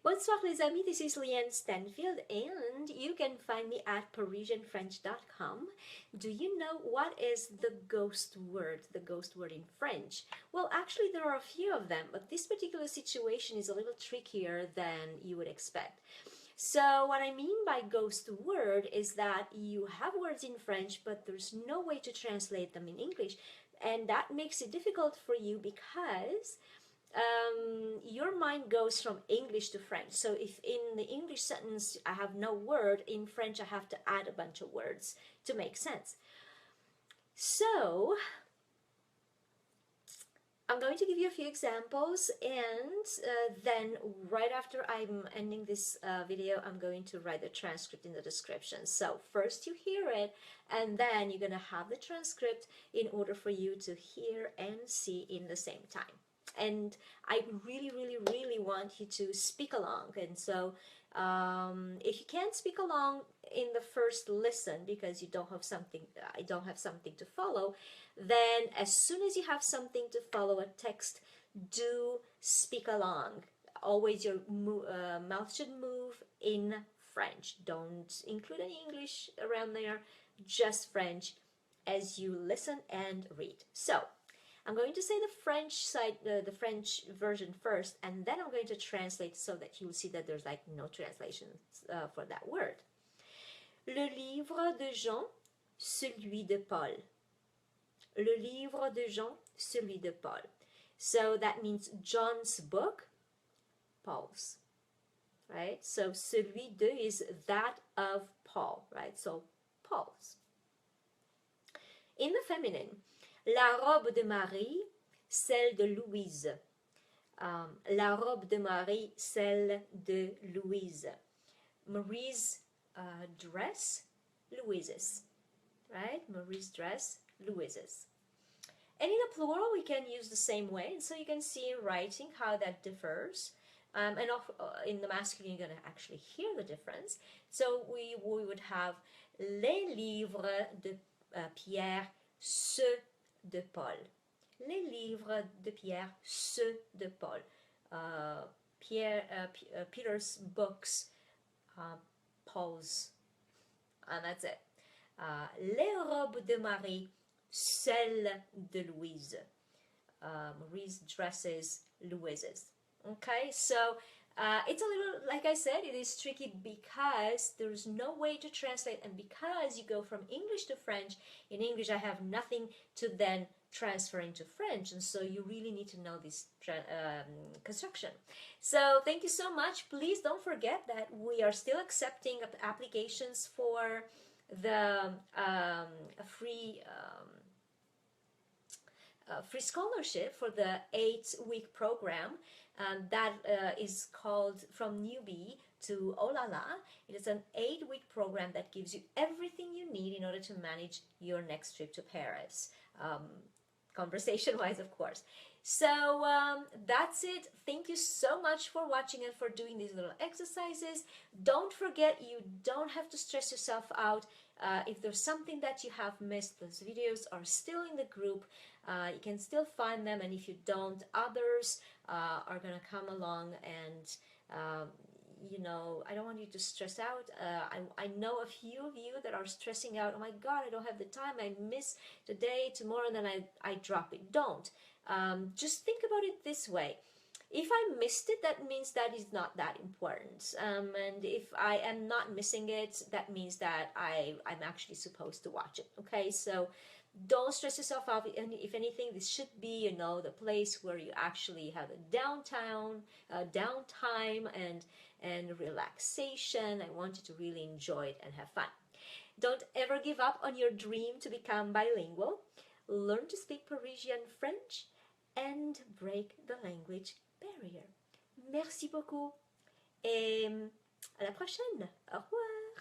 Bonsoir les amis, this is Llyane Stanfield and you can find me at ParisianFrench.com. Do you know what is the ghost word in French? Well, actually there are a few of them, but this particular situation is a little trickier than you would expect. So what I mean by ghost word is that you have words in French, but there's no way to translate them in English, and that makes it difficult for you because your mind goes from English to French. So if in the English sentence I have no word, in French I have to add a bunch of words to make sense. So I'm going to give you a few examples, and then right after I'm ending this video, I'm going to write the transcript in the description. So first you hear it, and then you're going to have the transcript in order for you to hear and see in the same time. And I really want you to speak along. And so if you can't speak along in the first listen because you don't have something, I don't have something to follow, then as soon as you have something to follow a text, do speak along. Always your mouth should move in French. Don't include any English around there, just French as you listen and read. So I'm going to say the French side, the French version first, and then I'm going to translate so that you'll see that there's like no translation for that word. Le livre de Jean, celui de Paul. Le livre de Jean, celui de Paul. So that means John's book, Paul's, right? So celui de is that of Paul, right? So Paul's. In the feminine, la robe de Marie, celle de Louise. La robe de Marie, celle de Louise. Marie's dress, Louise's. Right? Marie's dress, Louise's. And in the plural, we can use the same way. And so you can see in writing how that differs. And in the masculine, you're going to actually hear the difference. So we would have les livres de Pierre, ceux de Paul. Les livres de Pierre, ceux de Paul. Peter's books, Paul's. And that's it. Les robes de Marie, celles de Louise. Marie's dresses, Louise's. Okay, so it's a little, like I said, it is tricky because there's no way to translate, and because you go from English to French, in English I have nothing to then transfer into French, and so you really need to know this construction. So thank you so much. Please don't forget that we are still accepting applications for the free scholarship for the 8-week program that is called From Newbie to Oh La La. It is an 8-week program that gives you everything you need in order to manage your next trip to Paris, conversation-wise, of course. So that's it. Thank you so much for watching and for doing these little exercises. Don't forget, you don't have to stress yourself out. If there's something that you have missed, those videos are still in the group. You can still find them, and if you don't, others are going to come along, and you know, I don't want you to stress out. I know a few of you that are stressing out. Oh my God, I don't have the time. I miss today, tomorrow, and then I drop it. Don't. Just think about it this way. If I missed it, that means that is not that important. And if I am not missing it, that means that I'm actually supposed to watch it. Okay, so don't stress yourself out. If anything, this should be, you know, the place where you actually have a downtime and relaxation. I want you to really enjoy it and have fun. Don't ever give up on your dream to become bilingual. Learn to speak Parisian French and break the language barrier. Merci beaucoup et à la prochaine. Au revoir.